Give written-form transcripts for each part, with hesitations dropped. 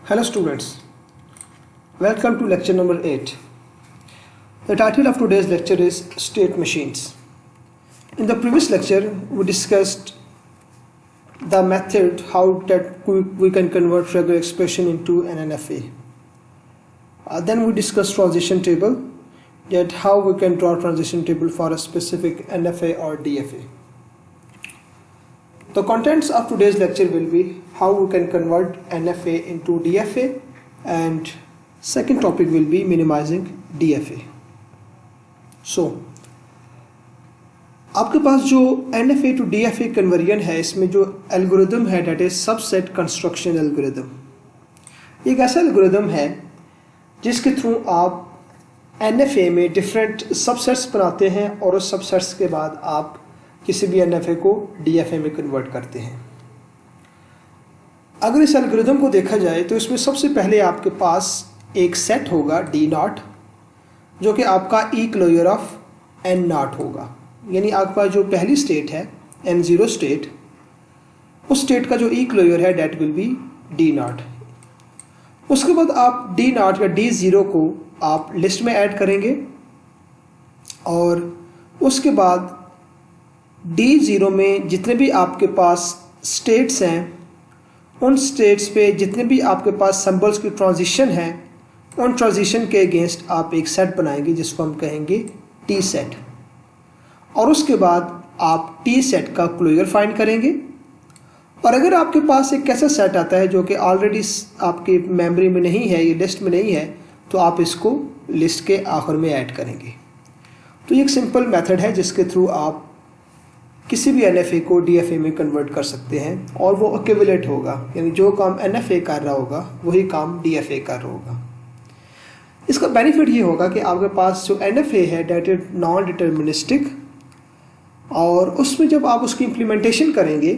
Hello students, welcome to lecture number 8. The title of today's lecture is State Machines. In the previous lecture, we discussed the method how that we can convert regular expression into an NFA. Then we discussed transition table, that how we can draw transition table for a specific NFA or DFA. The contents of today's lecture will be how we can convert NFA into DFA, and second topic will be minimizing DFA. So आपके पास जो NFA to DFA conversion है, इसमें जो algorithm है that is subset construction algorithm. एक ऐसा algorithm है जिसके थ्रू आप NFA में डिफरेंट सबसेट्स बनाते हैं और उस सबसेट्स के बाद आप किसी भी NFA को DFA में कन्वर्ट करते हैं. अगर इस एल्गोरिदम को देखा जाए तो इसमें सबसे पहले आपके पास एक सेट होगा D0 जो कि आपका इक्लोयर ऑफ N0 होगा. यानी आपके पास जो पहली स्टेट है N0 स्टेट, उस स्टेट का जो इक्लोयर है डेट विल बी D0. उसके बाद आप D0 या D0 को आप लिस्ट में ऐड करेंगे और उसके बाद D0 में जितने भी आपके पास स्टेट्स हैं उन स्टेट्स पे जितने भी आपके पास सिंबल्स की ट्रांजिशन है उन ट्रांजिशन के अगेंस्ट आप एक सेट बनाएंगे जिसको हम कहेंगे टी सेट. और उसके बाद आप टी सेट का क्लोजर फाइंड करेंगे. और अगर आपके पास एक ऐसा सेट आता है जो कि ऑलरेडी आपकी मेमोरी में नहीं है, ये लिस्ट में नहीं है, तो आप इसको लिस्ट के आखिर में ऐड करेंगे. तो ये एक सिंपल मेथड है जिसके थ्रू आप किसी भी NFA को DFA में कन्वर्ट कर सकते हैं और वो इक्विवेलेंट होगा, यानी जो काम NFA कर रहा होगा वही काम DFA कर रहा होगा. इसका बेनिफिट ये होगा कि आपके पास जो NFA है डेट इज नॉन डिटर्मिनिस्टिक, और उसमें जब आप उसकी इम्प्लीमेंटेशन करेंगे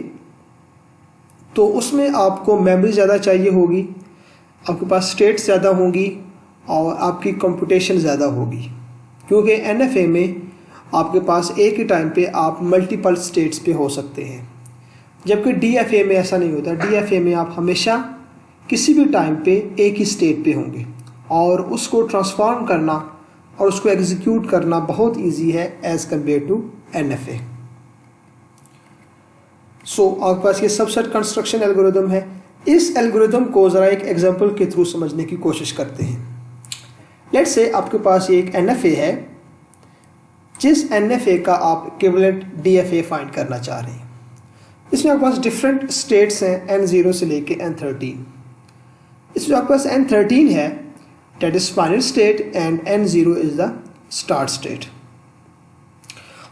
तो उसमें आपको मेमोरी ज़्यादा चाहिए होगी, आपके पास स्टेट्स ज़्यादा होंगी और आपकी कंप्यूटेशन ज़्यादा होगी, क्योंकि NFA में आपके पास एक ही टाइम पे आप मल्टीपल स्टेट्स पे हो सकते हैं, जबकि DFA में ऐसा नहीं होता. DFA में आप हमेशा किसी भी टाइम पे एक ही स्टेट पे होंगे और उसको ट्रांसफॉर्म करना और उसको एग्जीक्यूट करना बहुत इजी है एज कम्पेयर टू NFA. सो आपके पास ये सबसेट कंस्ट्रक्शन एल्गोरिदम है. इस एल्गोरिदम को ज़रा एक एग्जांपल के थ्रू समझने की कोशिश करते हैं. लेट्स से आपके पास ये एक NFA है जिस NFA का आप इक्विवेलेंट DFA फाइंड करना चाह रहे हैं. इसमें आपके पास डिफरेंट स्टेट्स हैं N0 से लेके N13. इसमें आपके पास N13 है that is final state and N0 is the start state.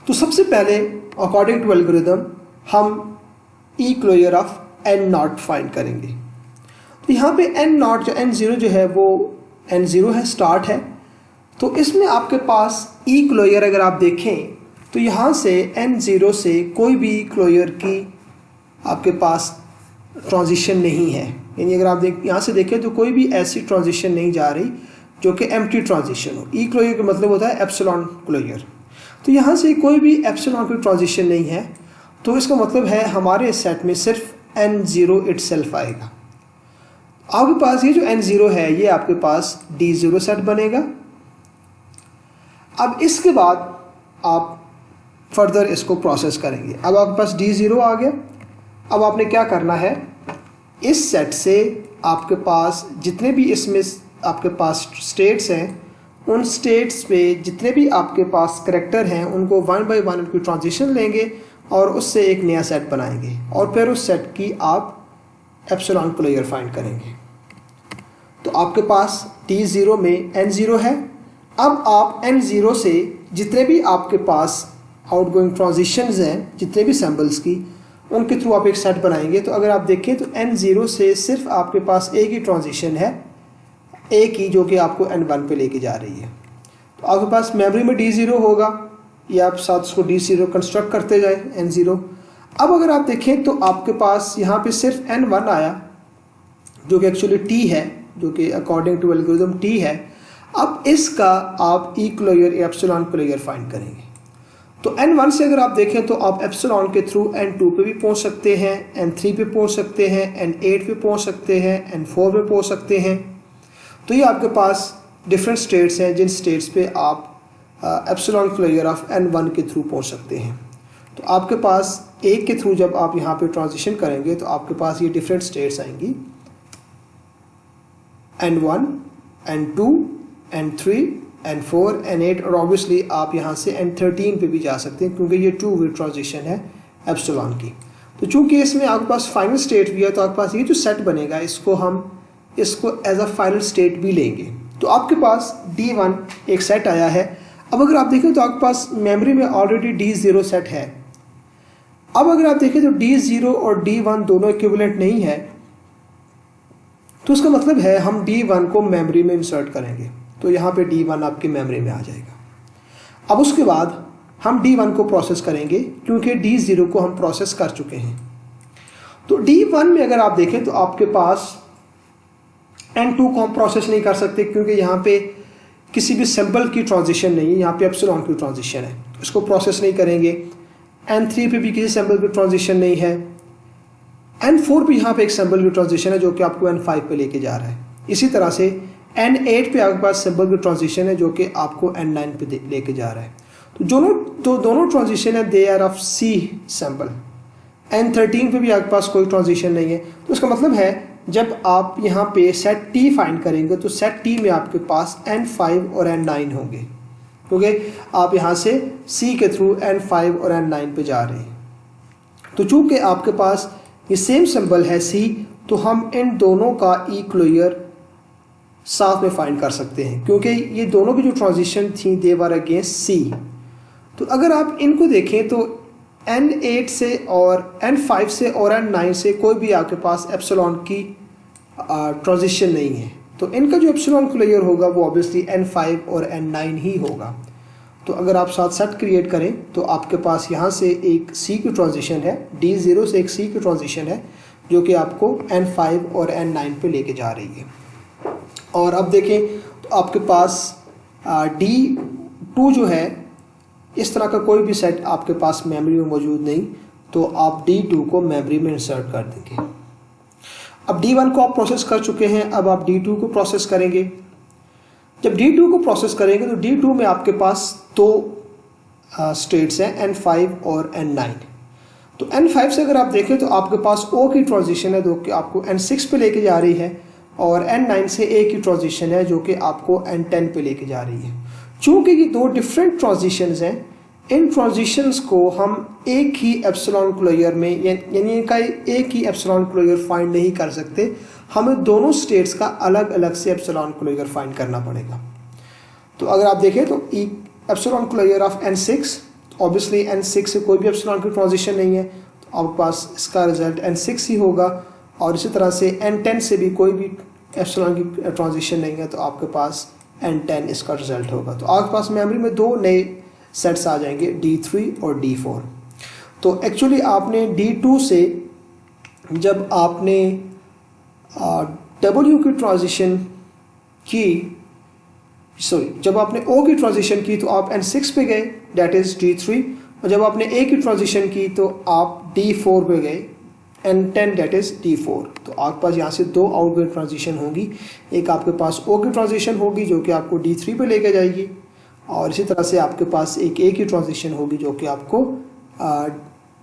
तो सबसे पहले अकॉर्डिंग टू एल्गोरिदम हम इक्लोजर ऑफ N0 फाइंड करेंगे. तो यहाँ पे N0 जो N0 जो है वो N0 है, स्टार्ट है. तो इसमें आपके पास ई क्लोजर अगर आप देखें तो यहाँ से N0 से कोई भी क्लोजर की आपके पास ट्रांजिशन नहीं है. यानी अगर आप यहाँ से देखें तो कोई भी ऐसी ट्रांजिशन नहीं जा रही जो कि एम्प्टी ट्रांजिशन हो. ई क्लोजर का मतलब होता है एप्सिलॉन क्लोजर. तो यहाँ से कोई भी एप्सिलॉन की ट्रांजिशन नहीं है, तो इसका मतलब है हमारे सेट में सिर्फ N0 इटसेल्फ आएगा. आपके पास ये जो N0 है ये आपके पास D0 सेट बनेगा. अब इसके बाद आप फर्दर इसको प्रोसेस करेंगे. अब आपके पास D0 आ गया. अब आपने क्या करना है, इस सेट से आपके पास जितने भी इसमें आपके पास स्टेट्स हैं उन स्टेट्स पे जितने भी आपके पास करैक्टर हैं उनको वन बाय वन उनकी ट्रांजिशन लेंगे और उससे एक नया सेट बनाएंगे और फिर उस सेट की आप एप्सिलॉन क्लोजर फाइंड करेंगे. तो आपके पास D0 में N0 है. अब आप N0 से जितने भी आपके पास आउटगोइंग ट्रांजिशंस हैं, जितने भी सिंबल्स की, उनके थ्रू आप एक सेट बनाएंगे. तो अगर आप देखें तो N0 से सिर्फ आपके पास एक ही ट्रांजिशन है, एक ही, जो कि आपको N1 पे लेके जा रही है. तो आपके पास मेमोरी में D0 होगा, या आप साथ उसको D0 कंस्ट्रक्ट करते जाए N0. अब अगर आप देखें तो आपके पास यहाँ पे सिर्फ N1 आया जो कि एक्चुअली T है, जो कि अकॉर्डिंग टू एल्गोरिदम T है. अब इसका आप ई क्लोजर एप्सिलॉन क्लोजर फाइंड करेंगे. तो N1 से अगर आप देखें तो आप एप्सिलॉन के थ्रू N2 पे भी पहुंच सकते हैं, N3 पे पहुंच सकते हैं, N8 पे पहुंच सकते हैं, N4 पे पहुंच सकते हैं। तो ये आपके पास डिफरेंट स्टेट्स हैं जिन स्टेट्स पे आप एप्सिलॉन क्लोजर ऑफ N1 के थ्रू पहुंच सकते हैं। तो आपके पास एक के थ्रू जब आप यहाँ पे ट्रांजिशन करेंगे तो आपके पास ये डिफरेंट स्टेट्स आएंगी, N1, N2, N3, N4, N8 और ऑब्वियसली आप यहाँ से N13 पे भी जा सकते हैं क्योंकि ये 2 वे ट्रांजिशन है एप्सिलॉन की। तो चूंकि इसमें आपके पास फाइनल स्टेट भी है तो आपके पास ये जो सेट बनेगा इसको एज अ फाइनल स्टेट भी लेंगे। तो आपके पास D1 एक सेट आया है। अब अगर आप देखें तो आपके पास मेमोरी में ऑलरेडी D0 सेट है। अब अगर आप देखें तो D0 और D1 दोनों इक्विवेलेंट नहीं है, तो उसका मतलब है हम D1 को मेमोरी में इंसर्ट करेंगे तो यहाँ पे D1 आपकी मेमोरी में आ जाएगा। अब उसके बाद हम D1 को प्रोसेस करेंगे क्योंकि D0 को हम प्रोसेस कर चुके हैं। तो D1 में अगर आप देखें तो आपके पास N2 को हम प्रोसेस नहीं कर सकते क्योंकि यहाँ पे किसी भी सिंबल की ट्रांजिशन नहीं है, यहाँ पे एप्सिलॉन की ट्रांजिशन है, तो इसको प्रोसेस नहीं करेंगे। N3 पे भी किसी सिंबल की ट्रांजिशन नहीं है। N4 पे यहाँ पे एक सिंबल की ट्रांजिशन है जो कि आपको N5 पे लेके जा रहा है। इसी तरह से N8 पे आपके पास सिंबल की ट्रांजिशन है जो कि आपको N9 पे लेके जा रहा है। तो दोनों ट्रांजिशन है, they are of C symbol. N13 पे भी आपके पास कोई ट्रांजिशन नहीं है। तो इसका मतलब है जब आप यहाँ पे सेट T फाइंड करेंगे तो सेट T में आपके पास N5 और N9 होंगे क्योंकि आप यहाँ से C के थ्रू N5 और N9 पे जा रहे हैं। तो चूंकि आपके पास ये सेम सिंबल है C, तो हम इन दोनों का ई क्लोजर साथ में फाइंड कर सकते हैं क्योंकि ये दोनों की जो ट्रांजिशन थी दे वर अगेंस्ट C। तो अगर आप इनको देखें तो N8 से और N5 से और N9 से कोई भी आपके पास एप्सिलॉन की ट्रांजिशन नहीं है, तो इनका जो एप्सिलॉन क्लोजर होगा वो ऑब्वियसली N5 और N9 ही होगा। तो अगर आप साथ सेट क्रिएट करें तो आपके पास यहाँ से एक C की ट्रांजिशन है, D0 से एक C की ट्रांजिशन है जो कि आपको N5 और N9 पे लेके जा रही है। और अब देखें तो आपके पास D2 जो है, इस तरह का कोई भी सेट आपके पास मेमोरी में मौजूद नहीं, तो आप D2 को मेमोरी में इंसर्ट कर देंगे। अब D1 को आप प्रोसेस कर चुके हैं, अब आप D2 को प्रोसेस करेंगे। जब D2 को प्रोसेस करेंगे तो D2 में आपके पास दो स्टेट्स हैं, N5 और N9। तो N5 से अगर आप देखें तो आपके पास O की ट्रांजिशन है जो कि आपको N6 पे लेके जा रही है और N9 से A की ट्रांजिशन है जो कि आपको N10 पे लेके जा रही है। चूंकि ये दो डिफरेंट ट्रांजिशंस हैं, इन ट्रांजिशंस को हम एक ही एप्सिलॉन क्लोजर में यानी इनका एक ही एप्सिलॉन क्लोजर फाइंड नहीं कर सकते, हमें दोनों स्टेट्स का अलग अलग से एप्सिलॉन क्लोजर फाइंड करना पड़ेगा। तो अगर आप देखें तो epsilon closure of N6, obviously N6 से कोई भी एप्सिलॉन की ट्रांजिशन नहीं है तो आपके पास इसका रिजल्ट N6 ही होगा। और इसी तरह से N10 से भी कोई भी एप्सिलॉन की ट्रांजिशन नहीं है तो आपके पास N10 इसका रिजल्ट होगा। तो आपके पास मेमोरी में दो नए सेट्स आ जाएंगे, D3 और D4। तो एक्चुअली आपने D2 से जब आपने W की ट्रांजिशन की, जब आपने O की ट्रांजिशन की तो आप N6 पे गए, डेट इज D3, और जब आपने A की ट्रांजिशन की तो आप D4 पे गए, N10 डेट इज D4। तो आपके पास यहाँ से दो आउटगोइंग ट्रांजिशन होगी, एक आपके पास O की ट्रांजिशन होगी जो कि आपको D3 पे लेके जाएगी, और इसी तरह से आपके पास एक A की ट्रांजिशन होगी जो कि आपको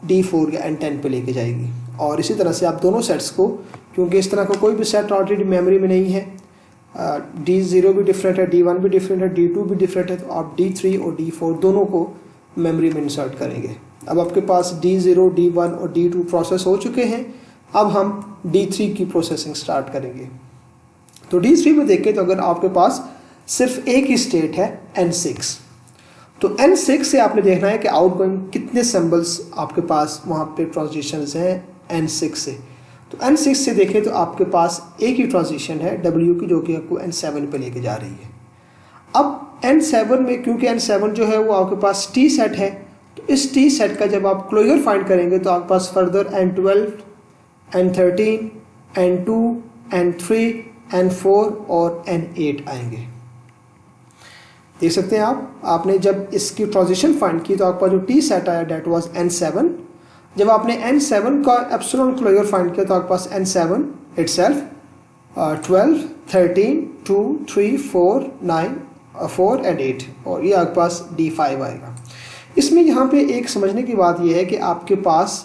D4 या N10 पे लेके जाएगी। और इसी तरह से आप दोनों सेट्स को, क्योंकि इस तरह का कोई भी सेट ऑलरेडी मेमोरी में नहीं है, D0 भी डिफरेंट है, D1 भी डिफरेंट है, D2 भी डिफरेंट है, तो आप D3 और D4 दोनों को मेमोरी में इंसर्ट करेंगे। अब आपके पास D0, D1 और D2 प्रोसेस हो चुके हैं, अब हम D3 की प्रोसेसिंग स्टार्ट करेंगे। तो D3 में देखें तो अगर आपके पास सिर्फ एक ही स्टेट है N6, तो N6 से आपने देखना है कि आउटगोइंग कितने सिंबल्स आपके पास वहाँ पे ट्रांजिशंस हैं N6 से। तो N6 से देखें तो आपके पास एक ही ट्रांजिशन है W की जो कि आपको N7 पे लेके जा रही है। अब N7 में क्योंकि N7 जो है वो आपके पास T सेट है, तो इस T सेट का जब आप क्लोजर फाइंड करेंगे तो आपके पास further N12, N13, N2, N3, N4 और N8 आएंगे। देख सकते हैं आपने जब इसकी ट्रांजिशन फाइंड की तो आपका जो टी सेट आया डेट वाज n7। जब आपने n7 का एप्सिलॉन क्लोजर फाइंड किया तो आपके पास n7 इटसेल्फ 12 13 2 3 4 9 4 एंड 8 और ये आपके पास d5 आएगा। इसमें यहाँ पे एक समझने की बात यह है कि आपके पास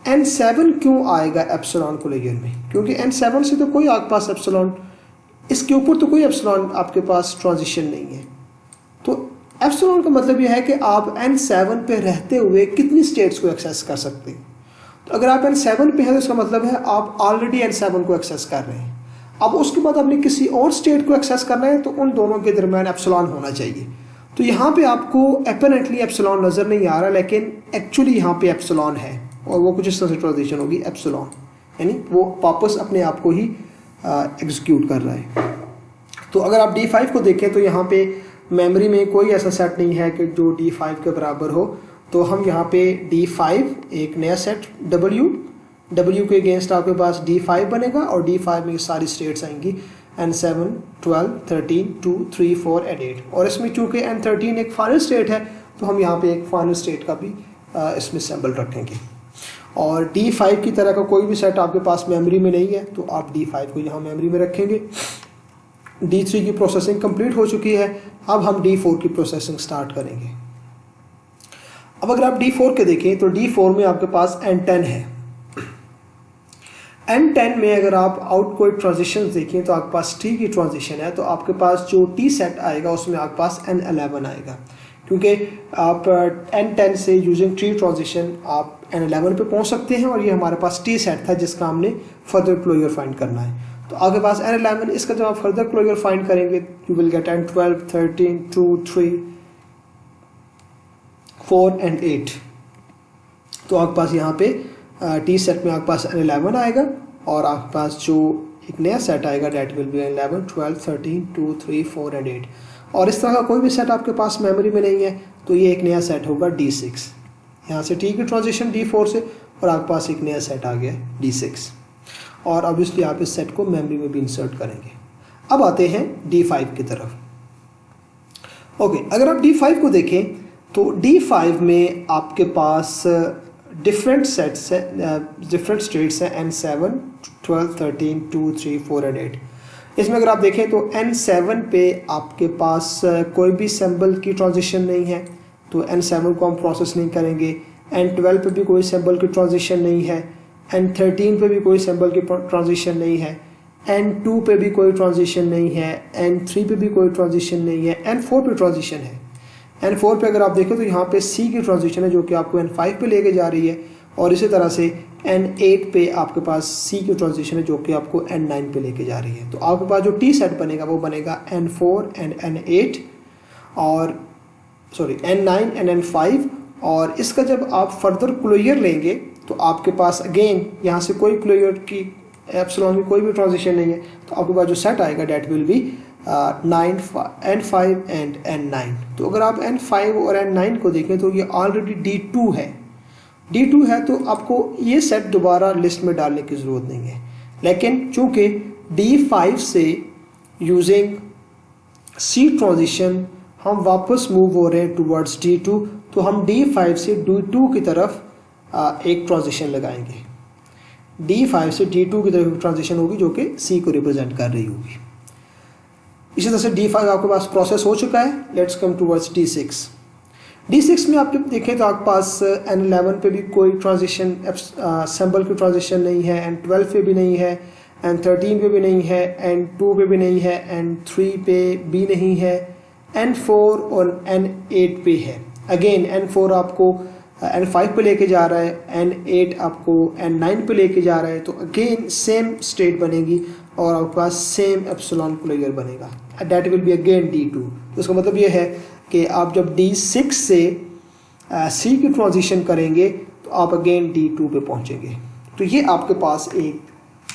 n7 क्यों आएगा एप्सिलॉन क्लोजर में, क्योंकि n7 से तो कोई आपके पास एप्सिलॉन, इसके ऊपर तो कोई एप्सिलॉन आपके पास ट्रांजिशन नहीं है। तो एप्सिलॉन का मतलब यह है कि आप n7 पे रहते हुए कितनी स्टेट्स को एक्सेस कर सकते हैं। तो अगर आप n7 पे हैं तो इसका मतलब है आप ऑलरेडी n7 को एक्सेस कर रहे हैं। अब उसके बाद आपने किसी और स्टेट को एक्सेस करना है तो उन दोनों के दरमियान एप्सिलॉन होना चाहिए। तो यहाँ पे आपको अपरेंटली एप्सिलॉन नज़र नहीं आ रहा, लेकिन एक्चुअली यहाँ पे एप्सिलॉन है और वो कुछ इस तरह से ट्रांजिशन होगी एप्सिलॉन, यानी वो वापस अपने आप को ही एग्जीक्यूट कर रहा है। तो अगर आप D5 को देखें तो यहाँ पे मेमोरी में कोई ऐसा सेट नहीं है कि जो D5 के बराबर हो। तो हम यहाँ पे D5 एक नया सेट W के अगेंस्ट आपके पास D5 बनेगा और D5 में सारी स्टेट्स आएंगी n7 12 13 2 3 4 एंड 8। और इसमें चूंकि n13 एक फाइनल स्टेट है तो हम यहाँ पे एक फाइनल स्टेट का भी इसमें सिंबल रखेंगे। और D5 की तरह का कोई भी सेट आपके पास मेमोरी में नहीं है तो आप D5 को यहाँ मेमोरी में रखेंगे। D3 की प्रोसेसिंग कंप्लीट हो चुकी है, अब हम D4 की प्रोसेसिंग स्टार्ट करेंगे। अब अगर आप D4 के देखें तो D4 में आपके पास n10 है। n10 में अगर आप आउट कोई ट्रांजिशन देखें तो आपके पास T की ट्रांजिशन है, तो आपके पास जो T सेट आएगा उसमें आपके पास n11 आएगा, क्योंकि आप n10 से यूजिंग T ट्रांजिशन आप n11 पे पहुंच सकते हैं और ये हमारे पास T सेट था जिसका हमने फर्दर क्लोजर फाइंड करना है। तो आपके पास n11, इसका जब आप फर्दर क्लोजर फाइंड करेंगे you will get n12 13 2 3 4 and 8। तो आपके पास यहाँ पे T सेट में आपके पास n11 आएगा और आपके पास जो एक नया सेट आएगा डेट विल बी 11 12 13 2 3 4 एंड 8। और इस तरह का कोई भी सेट आपके पास मेमोरी में नहीं है तो ये एक नया सेट होगा D6। यहाँ से T की ट्रांजिशन D4 से और आपके पास एक नया सेट आ गया D6 और ऑब्वियसली आप इस सेट को मेमोरी में भी इंसर्ट करेंगे। अब आते हैं D5 की तरफ। ओके, अगर आप D5 को देखें तो D5 में आपके पास डिफरेंट सेट्स हैं, डिफरेंट स्टेट्स हैं n7 12 13 2 3 4 एंड 8। इसमें अगर आप देखें तो n7 पे आपके पास कोई भी सिंबल की ट्रांजिशन नहीं है तो n7 को हम प्रोसेस नहीं करेंगे। n12 पे भी कोई सिंबल की ट्रांजिशन नहीं है, n13 पे भी कोई सिंबल की ट्रांजिशन नहीं है, n2 पे भी कोई ट्रांजिशन नहीं है, n3 पे भी कोई ट्रांजिशन नहीं है, n4 पे ट्रांजिशन है। n4 पे अगर आप देखें तो यहाँ पे C की ट्रांजिशन है जो कि आपको n5 पे लेके जा रही है और इसी तरह से n8 पे आपके पास C की ट्रांजिशन है जो कि आपको n9 पे लेके जा रही है। तो आपके पास जो T सेट बनेगा वो बनेगा n4 एंड n8 और n9 एंड n5। और इसका जब आप फर्दर क्लोजर लेंगे तो आपके पास अगेन यहाँ से कोई क्लोजर की एप्सिलॉन में कोई भी ट्रांजिशन नहीं है तो आपके पास जो सेट आएगा date will be n5 and n9। तो अगर आप n5 और n9 को देखें तो ये ऑलरेडी D2 है, D2 है तो आपको ये सेट दोबारा लिस्ट में डालने की ज़रूरत नहीं है। लेकिन चूंकि D5 से यूजिंग C ट्रांजिशन हम वापस मूव हो रहे हैं टुवर्ड्स D2 तो हम D5 से D2 की तरफ एक ट्रांजिशन लगाएंगे। D5 से D2 की तरफ ट्रांजिशन होगी जो कि C को रिप्रेजेंट कर रही होगी। इसी तरह से D5 आपके पास प्रोसेस हो चुका है। Let's come towards D6। D6 में आप जब देखें तो आपके पास n11 पे भी कोई ट्रांजिशन सिंबल की ट्रांजिशन नहीं है, n12 पे भी नहीं है, n13 पे भी नहीं है, n2 पे भी नहीं है, n3 पे भी नहीं है, n4 और n8 पे है। अगेन n4 आपको n5 पे लेके जा रहा है, n8 आपको n9 पे लेके जा रहा है, तो अगेन सेम स्टेट बनेगी और आपके पास सेम एप्सिलॉन क्लोजर बनेगा, that will be again D2। तो इसका मतलब ये है कि आप जब D6 से C की ट्रांजिशन करेंगे तो आप अगेन D2 पे पहुंचेंगे। तो ये आपके पास एक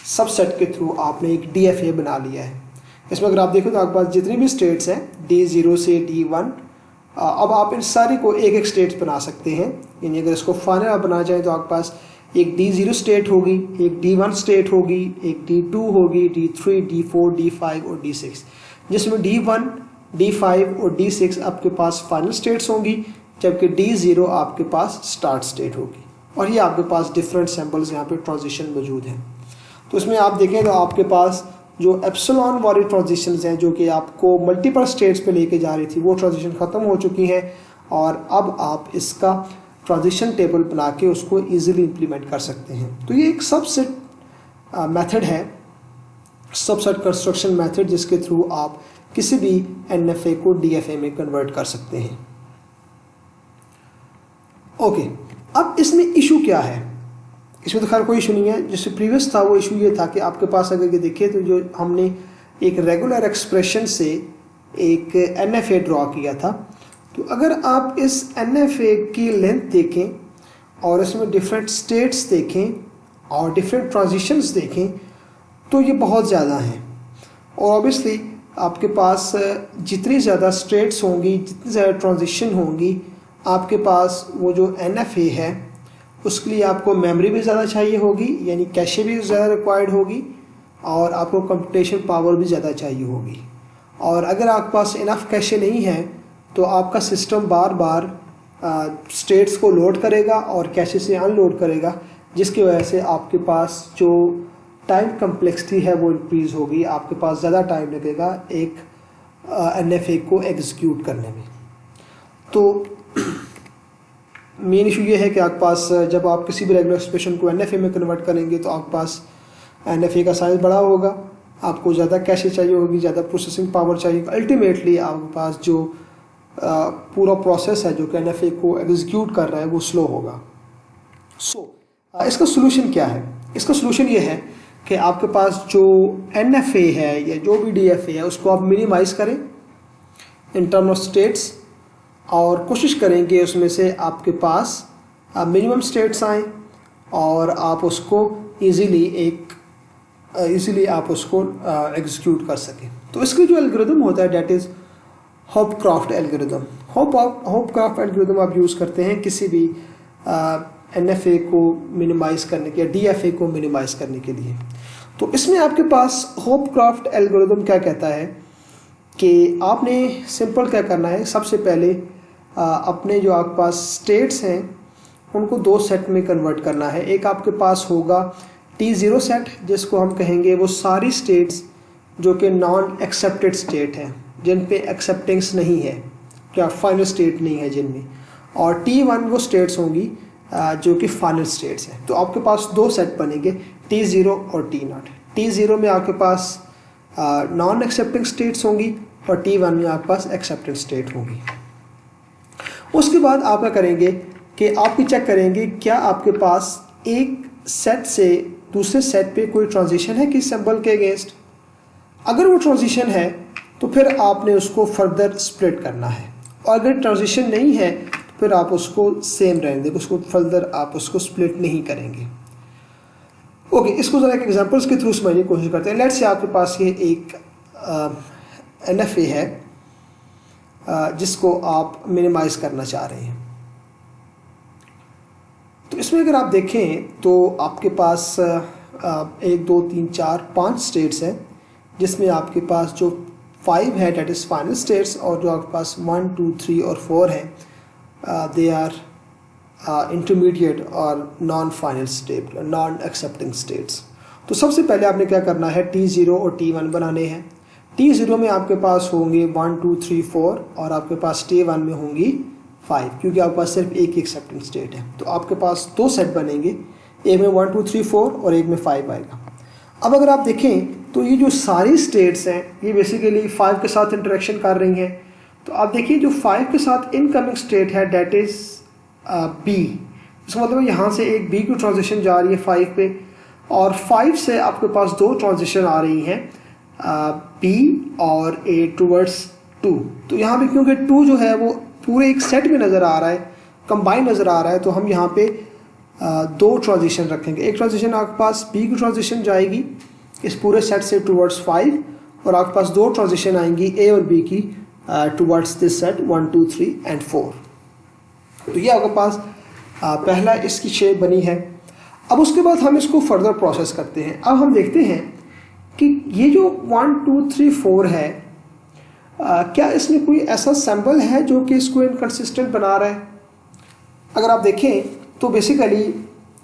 सबसेट के थ्रू आपने एक DFA बना लिया है। इसमें अगर आप देखो तो आपके पास जितनी भी स्टेट्स हैं D0 से D1, अब आप इन सारी को एक एक स्टेट्स बना सकते हैं। यानी अगर इसको फाइनल आप बना जाए तो आपके पास एक D0 स्टेट होगी, एक D1 स्टेट होगी, एक D2 होगी, D3, D4, D5 और D6, जिसमें D1 D5 और D6 आपके पास फाइनल स्टेट्स होंगी, जबकि D0 आपके पास स्टार्ट स्टेट होगी। और ये आपके पास डिफरेंट सैम्पल्स यहाँ पे ट्रांजिशन मौजूद हैं। तो इसमें आप देखें तो आपके पास जो एप्सिलॉन वाली ट्रांजिशंस हैं जो कि आपको मल्टीपल स्टेट्स पे लेके जा रही थी, वो ट्रांजिशन ख़त्म हो चुकी हैं और अब आप इसका ट्रांजिशन टेबल बना के उसको ईजिली इम्प्लीमेंट कर सकते हैं। तो ये एक सबसेट मेथड है, सबसेट कंस्ट्रक्शन मेथड, जिसके थ्रू आप किसी भी NFA को DFA में कन्वर्ट कर सकते हैं। ओके, अब इसमें इशू क्या है? इसमें तो खैर कोई इशू नहीं है। जैसे प्रीवियस था वो इशू ये था कि आपके पास अगर ये देखिए तो जो हमने एक रेगुलर एक्सप्रेशन से एक NFA ड्रॉ किया था, तो अगर आप इस NFA की लेंथ देखें और इसमें डिफरेंट स्टेट्स देखें और डिफरेंट ट्रांजिशंस देखें तो ये बहुत ज़्यादा हैं। और ऑब्वियसली आपके पास जितनी ज़्यादा स्टेट्स होंगी, जितनी ज़्यादा ट्रांजिशन होंगी, आपके पास वो जो NFA है उसके लिए आपको मेमोरी भी ज़्यादा चाहिए होगी, यानी कैशे भी ज़्यादा रिक्वायर्ड होगी, और आपको कंप्यूटेशन पावर भी ज़्यादा चाहिए होगी। और अगर आपके पास इनफ कैशे नहीं है तो आपका सिस्टम बार बार स्टेट्स को लोड करेगा और कैशे से अनलोड करेगा, जिसकी वजह से आपके पास जो टाइम कम्प्लेक्सिटी है वो इंक्रीज़ होगी। आपके पास ज़्यादा टाइम लगेगा एक NFA को एग्जीक्यूट करने में। तो मेन इशू ये है कि आपके पास जब आप किसी भी रेगुलर एक्सप्रेशन को NFA में कन्वर्ट करेंगे तो आपके पास NFA का साइज़ बड़ा होगा, आपको ज़्यादा कैशे चाहिए होगी, ज़्यादा प्रोसेसिंग पावर चाहिए। अल्टीमेटली आपके पास जो पूरा प्रोसेस है जो कि NFA को एग्जीक्यूट कर रहा है वो स्लो होगा। इसका सोल्यूशन क्या है? इसका सोल्यूशन ये है कि आपके पास जो NFA है या जो भी DFA है उसको आप मिनिमाइज़ करें इन टर्म ऑफ स्टेट्स, और कोशिश करेंगे उसमें से आपके पास मिनिमम स्टेट्स आएँ और आप उसको ईज़िली आप उसको एग्जीक्यूट कर सकें। तो इसके जो एल्गोरिदम होता है डेट इज़ होपक्राफ्ट एल्गोरिदम। होपक्राफ्ट एल्गोरिदम आप यूज़ करते हैं किसी भी NFA को मिनिमाइज़ करने के या DFA को मिनिमाइज़ करने के लिए। तो इसमें आपके पास होपक्राफ्ट एल्गोरिदम क्या कहता है कि आपने सिंपल क्या करना है, सबसे पहले अपने जो आपके पास स्टेट्स हैं उनको दो सेट में कन्वर्ट करना है। एक आपके पास होगा T0 सेट, जिसको हम कहेंगे वो सारी स्टेट्स जो कि नॉन एक्सेप्टेड स्टेट हैं, जिन पे एक्सेप्टेंस नहीं है, क्या फाइनल स्टेट नहीं है जिनमें, और T1 वो स्टेट्स होंगी जो कि फाइनल स्टेट्स हैं। तो आपके पास दो सेट बनेंगे, T0 और T0। T0 में आपके पास नॉन एक्सेप्टिंग स्टेट्स होंगी और T1 में आपके पास एक्सेप्टेड स्टेट होंगी। उसके बाद आप क्या करेंगे कि आप भी चेक करेंगे क्या आपके पास एक सेट से दूसरे सेट पे कोई ट्रांजिशन है किस सिंबल के अगेंस्ट। अगर वो ट्रांजिशन है तो फिर आपने उसको फर्दर स्प्लिट करना है, और अगर ट्रांजिशन नहीं है तो फिर आप उसको सेम रहने देंगे, उसको फर्दर आप उसको स्प्लिट नहीं करेंगे। ओके, इसको ज़रा एक एग्जांपल्स के थ्रू समझने की कोशिश करते हैं। लेट्स से आपके पास ये एक NFA है जिसको आप मिनिमाइज करना चाह रहे हैं। तो इसमें अगर आप देखें तो आपके पास 1 2 3 4 5 स्टेट्स हैं, जिसमें आपके पास जो 5 है डेट इज़ फाइनल स्टेट्स, और जो आपके पास 1 2 3 और 4 हैं दे आर इंटरमीडिएट और non final state, non accepting states. तो सबसे पहले आपने क्या करना है, T0 और T1 बनाने हैं। T0 में आपके पास होंगे 1 2 3 4 और आपके पास T1 में होंगी 5, क्योंकि आपके पास सिर्फ एक एक्सेप्टिंग स्टेट है। तो आपके पास दो सेट बनेंगे, एक में 1 2 3 4 और एक में 5 आएगा। अब अगर आप देखें तो ये जो सारी स्टेट्स हैं ये बेसिकली 5 के साथ इंटरेक्शन कर रही हैं। तो आप देखिए जो 5 के साथ इनकमिंग स्टेट है डेट इज़ B, इसका मतलब यहाँ से एक B की ट्रांजिशन जा रही है 5 पे, और 5 से आपके पास दो ट्रांजिशन आ रही हैं B और A टूवर्ड्स 2। तो यहाँ पे क्योंकि 2 जो है वो पूरे एक सेट में नज़र आ रहा है, कंबाइन नज़र आ रहा है, तो हम यहाँ पे दो ट्रांजिशन रखेंगे। एक ट्रांजिशन आपके पास B की ट्रांजिशन जाएगी इस पूरे सेट से टूवर्ड्स 5, और आपके पास दो ट्रांजिशन आएंगी A और B की टूवर्ड्स दिस सेट 1 2 3 एंड 4। तो ये आपके पास पहला इसकी शेप बनी है। अब उसके बाद हम इसको फर्दर प्रोसेस करते हैं। अब हम देखते हैं कि ये जो 1 2 3 4 है क्या इसमें कोई ऐसा सिंबल है जो कि इसको इनकंसिस्टेंट बना रहा है? अगर आप देखें तो बेसिकली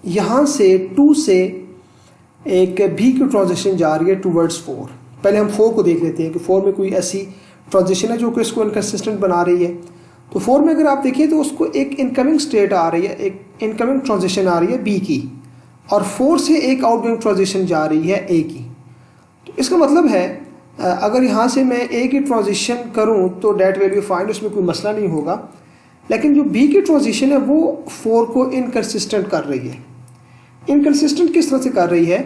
यहाँ से 2 से एक B की ट्रांजिशन जा रही है टूवर्ड्स 4। पहले हम 4 को देख लेते हैं कि 4 में कोई ऐसी ट्रांजिशन है जो कि इसको इनकंसिस्टेंट बना रही है। तो 4 में अगर आप देखें तो उसको एक इनकमिंग स्टेट आ रही है, एक इनकमिंग ट्रांजिशन आ रही है B की, और 4 से एक आउटगोइंग ट्रांजिशन जा रही है A की। तो इसका मतलब है अगर यहाँ से मैं A की ट्रांजिशन करूँ तो डेट वैल्यू फाइंड, उसमें कोई मसला नहीं होगा। लेकिन जो B की ट्रांजिशन है वो 4 को इनकंसिस्टेंट कर रही है। इनकंसिस्टेंट किस तरह से कर रही है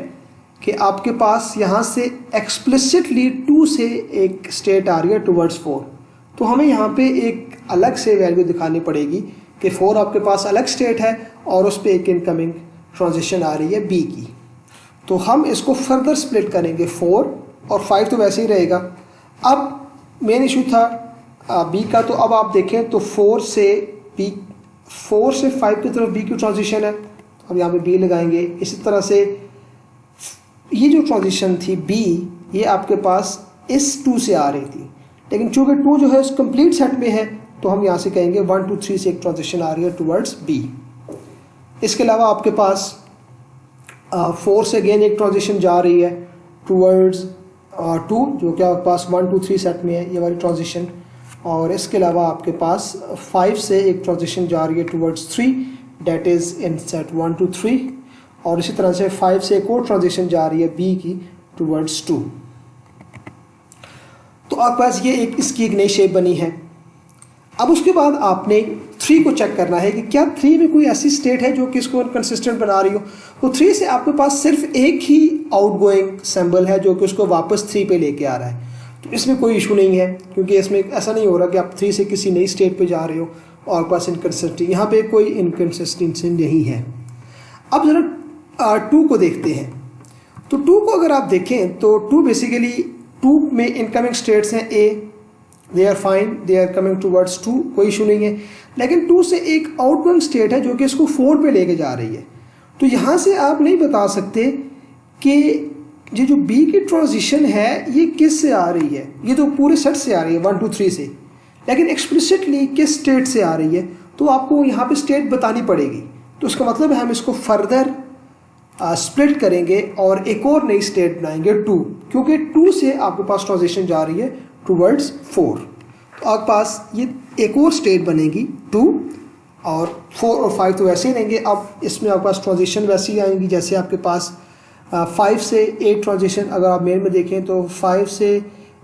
कि आपके पास यहाँ से एक्सप्लिसिटली 2 से एक स्टेट आ रही है टुवर्ड्स 4, तो हमें यहाँ पे एक अलग से वैल्यू दिखानी पड़ेगी कि 4 आपके पास अलग स्टेट है और उस पर एक इनकमिंग ट्रांजिशन आ रही है B की। तो हम इसको फर्दर स्प्लिट करेंगे, 4 और 5 तो वैसे ही रहेगा। अब मेन इशू था B का, तो अब आप देखें तो 4 से 5 की तरफ B की ट्रांजिशन है, अब यहाँ पे B लगाएंगे। इसी तरह से ये जो ट्रांजिशन थी B, ये आपके पास इस 2 से आ रही थी, लेकिन चूंकि 2 जो है उस कंप्लीट सेट में है तो हम यहाँ से कहेंगे 1 2 3 से एक ट्रांजिशन आ रही है टुवर्ड्स B। इसके अलावा आपके पास 4 से अगेन एक ट्रांजिशन जा रही है टुवर्ड्स 2, जो कि आपके पास 1 2 3 सेट में है ये वाली ट्रांजिशन। और इसके अलावा आपके पास 5 से एक ट्रांजिशन जा रही है towards 3, that is in set 1 2 3। और इसी तरह से 5 से एक और ट्रांजिशन जा रही है B की टुवर्ड्स 2। तो आपके पास ये इसकी एक नई शेप बनी है। अब उसके बाद आपने 3 को चेक करना है कि क्या 3 में कोई ऐसी स्टेट है जो कि इसको कंसिस्टेंट बना रही हो। तो 3 से आपके पास सिर्फ एक ही आउटगोइंग सिंबल है जो कि उसको वापस 3 पे लेके आ रहा है, तो इसमें कोई इशू नहीं है, क्योंकि इसमें ऐसा नहीं हो रहा कि आप 3 से किसी नई स्टेट पे जा रहे हो और आपके पास इनकंसिस्टेंसी, यहाँ पे कोई इनकंसिस्टेंसी नहीं है। अब जरा 2 को देखते हैं। तो 2 को अगर आप देखें तो 2 बेसिकली 2 में इनकमिंग स्टेट्स हैं A, they are fine, they are coming towards 2, कोई इशू नहीं है। लेकिन 2 से एक आउटगोइंग स्टेट है जो कि इसको 4 पे लेके जा रही है। तो यहाँ से आप नहीं बता सकते कि ये जो B की ट्रांजिशन है ये किस से आ रही है। ये तो पूरे सेट से आ रही है 1 2 3 से, लेकिन एक्सप्लिसिटली किस स्टेट से आ रही है तो आपको यहाँ पे स्टेट बतानी पड़ेगी। तो उसका मतलब है हम इसको फर्दर स्प्लिट करेंगे और एक और नई स्टेट बनाएंगे 2, क्योंकि 2 से आपके पास ट्रांजिशन जा रही है टुवर्ड्स 4। तो आपके पास ये एक और स्टेट बनेगी 2, और 4 और 5 तो वैसे ही रहेंगे। अब इसमें आपके पास ट्रांजिशन वैसे ही आएंगी जैसे आपके पास 5 से एक ट्रांजिशन, अगर आप मेन में देखें तो 5 से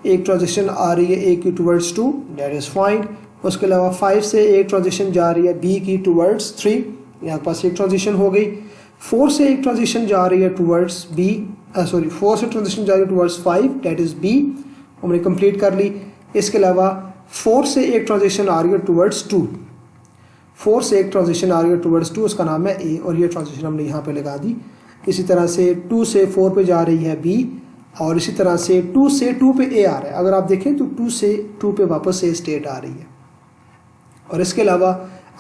एक ट्रांजिशन आ रही है A की टुवर्ड्स 2, डेट इज़ फाइन। उसके अलावा 5 से एक ट्रांजिशन जा रही है B की टुवर्ड्स 3, यहाँ पास एक ट्रांजिशन हो गई। 4 से एक ट्रांजिशन जा रही है टुवर्ड्स 4 से ट्रांजिशन जा रही है टुवर्ड्स 5, डेट इज़ B, हमने कंप्लीट कर ली। इसके अलावा 4 से एक ट्रांजिशन आ रही है टुवर्ड्स 2, 4 से एक ट्रांजिशन आ रही है टुवर्ड्स 2, उसका नाम है A, और ये ट्रांजिशन हमने यहाँ पे लगा दी। इसी तरह से 2 से 4 पे जा रही है B, और इसी तरह से 2 से 2 पे A आ रहा है। अगर आप देखें तो 2 से 2 पे वापस A स्टेट आ रही है। और इसके अलावा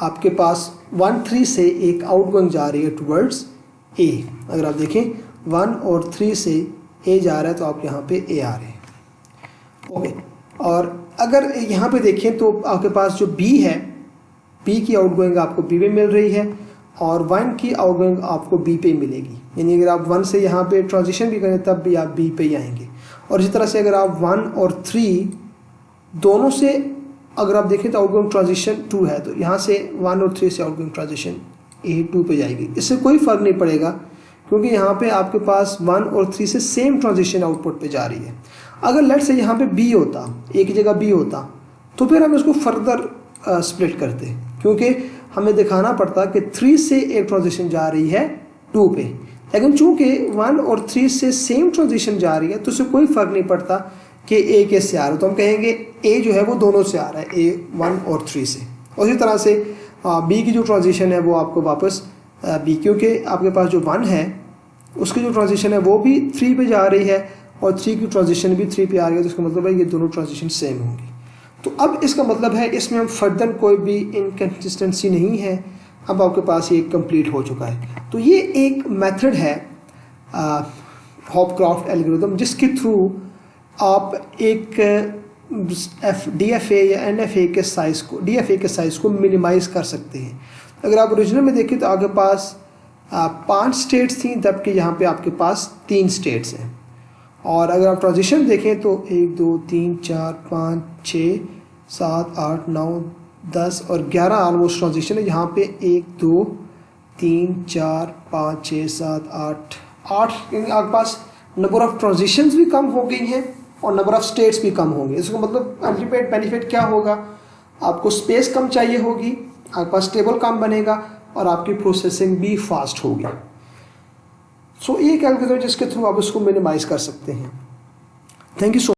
आपके पास 1 3 से एक आउटगोइंग जा रही है टुवर्ड्स A। अगर आप देखें 1 और 3 से A जा रहा है तो आप यहाँ पे A आ रहे हैं। ओके, और अगर यहाँ पे देखें तो आपके पास जो B है, B की आउटगोइंग आपको B पे मिल रही है और 1 की आउटगोइंग आपको B पे मिलेगी। यानी अगर आप 1 से यहाँ पे ट्रांजिशन भी करें तब भी आप B पे ही आएंगे। और इसी तरह से अगर आप 1 और 3 दोनों से अगर आप देखें तो आउटगोइंग ट्रांजिशन 2 है, तो यहाँ से 1 और 3 से आउटगोइंग ट्रांजिशन A 2 पे जाएगी। इससे कोई फ़र्क नहीं पड़ेगा, क्योंकि यहाँ पे आपके पास 1 और 3 से सेम ट्रांजिशन आउटपुट पे जा रही है। अगर लेट से यहाँ पे B होता, A की जगह B होता, तो फिर हम इसको फर्दर स्प्लिट करते, क्योंकि हमें दिखाना पड़ता कि 3 से एक ट्रांजिशन जा रही है 2 पे। लेकिन चूंकि 1 और 3 से सेम ट्रांजिशन जा रही है तो उससे कोई फ़र्क नहीं पड़ता कि A किस से आ रहा है, तो हम कहेंगे A जो है वो दोनों से आ रहा है, A 1 और 3 से। उसी तरह से B की जो ट्रांजिशन है वो आपको वापस B, क्योंकि आपके पास जो 1 है उसकी जो ट्रांजिशन है वो भी 3 पे जा रही है और 3 की ट्रांजिशन भी 3 पे आ रही है, तो इसका मतलब है ये दोनों ट्रांजिशन सेम होंगी। तो अब इसका मतलब है इसमें हम फर्दर कोई भी इनकन्सिस्टेंसी नहीं है, अब आपके पास ये कंप्लीट हो चुका है। तो ये एक मेथड है हॉपक्राफ्ट एल्गोरिथम, जिसके थ्रू आप एक DFA या NFA के साइज़ को DFA के साइज़ को मिनिमाइज़ कर सकते हैं। अगर आप ओरिजिनल में देखें तो आपके पास 5 स्टेट्स थी, जबकि यहाँ पे आपके पास 3 स्टेट्स हैं। और अगर आप ट्रांजिशन देखें तो 1 2 3 4 5 6 7 8 9 10 और 11 ऑलमोस्ट ट्रांजिशन है। यहाँ पे 1 2 3 4 5 6 7 8 आपके पास नंबर ऑफ ट्रांजिशंस भी कम हो गई हैं और नंबर ऑफ स्टेट्स भी कम होंगे। इसका मतलब अल्टीमेट बेनिफिट क्या होगा, आपको स्पेस कम चाहिए होगी, आपके पास टेबल कम बनेगा और आपकी प्रोसेसिंग भी फास्ट होगी। सो एक एल्गोरिथम जिसके थ्रू आप उसको मिनिमाइज कर सकते हैं। Thank you so